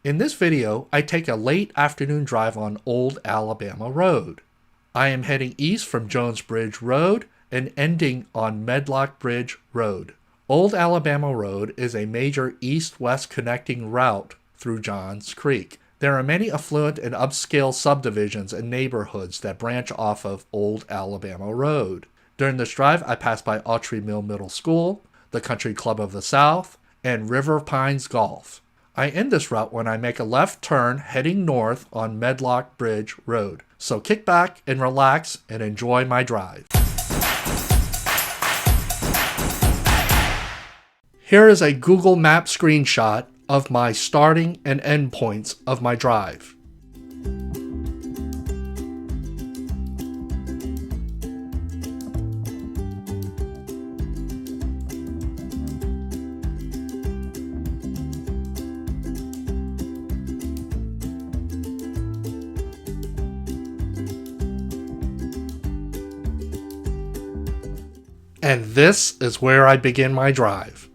In this video, I take a late afternoon drive on Old Alabama Road. I am heading east from Jones Bridge Road and ending on Medlock Bridge Rd. Old Alabama Road is a major east-west connecting route through Johns Creek. There are many affluent and upscale subdivisions and neighborhoods that branch off of Old Alabama Road. During this drive, I pass by Autrey Mill Middle School, the Country Club of the South, and Riverpines Golf. I end this route when I make a left turn heading north on Medlock Bridge Rd. So kick back and relax and enjoy my drive. Here is a Google Map screenshot of my starting and end points of my drive. And this is where I begin my drive.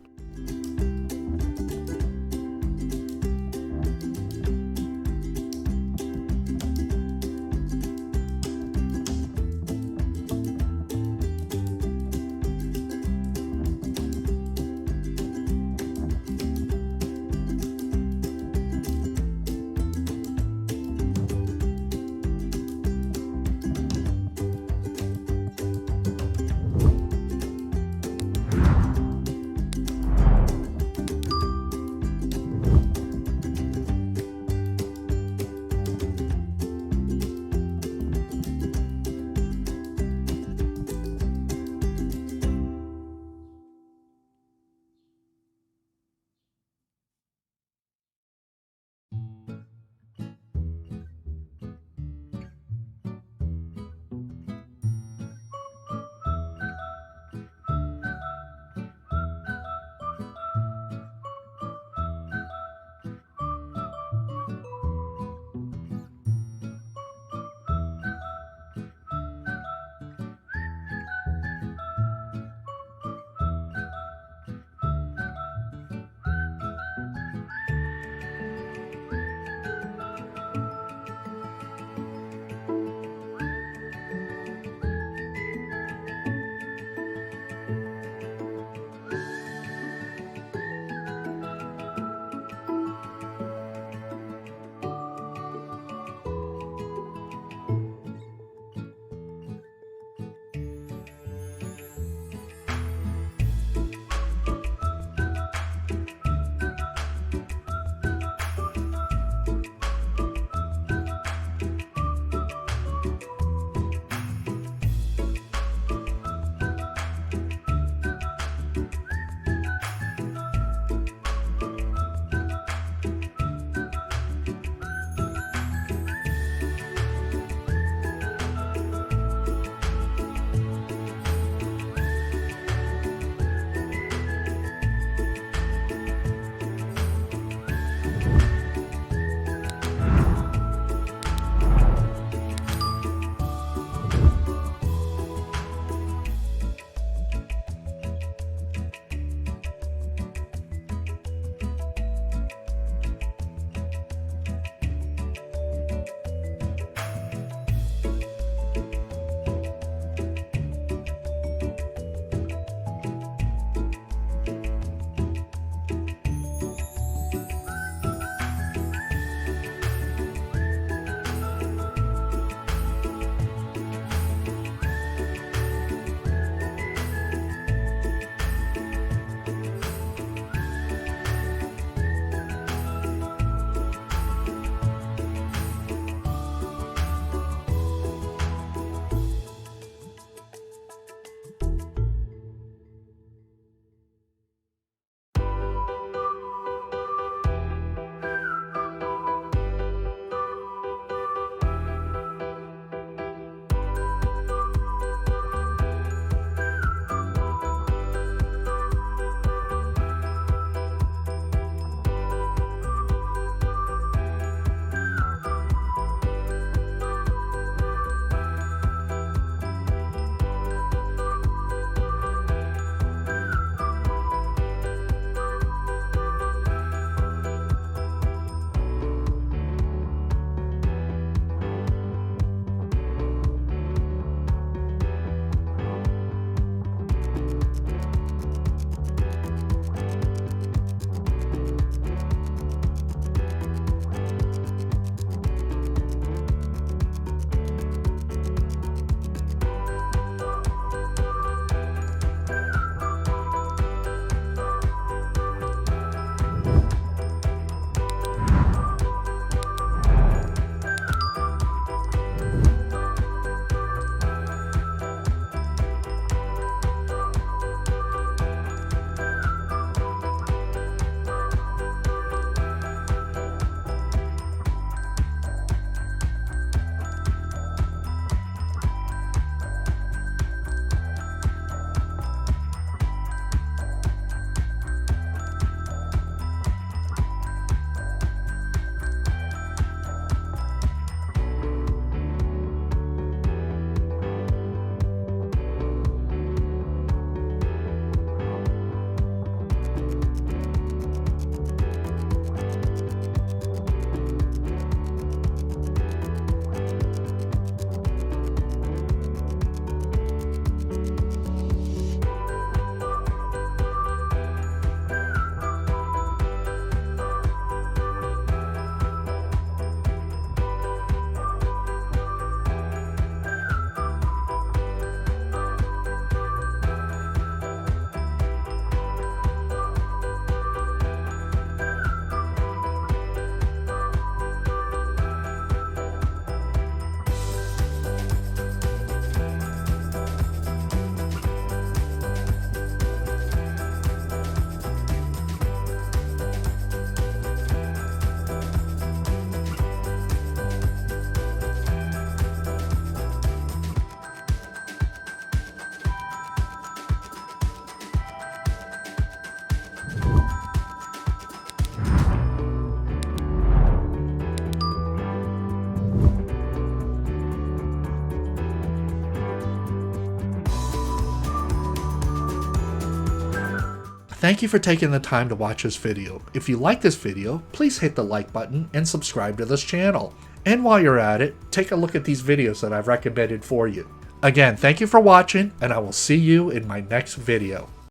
Thank you for taking the time to watch this video. If you like this video, please hit the like button and subscribe to this channel. And while you're at it, take a look at these videos that I've recommended for you. Again, thank you for watching, and I will see you in my next video.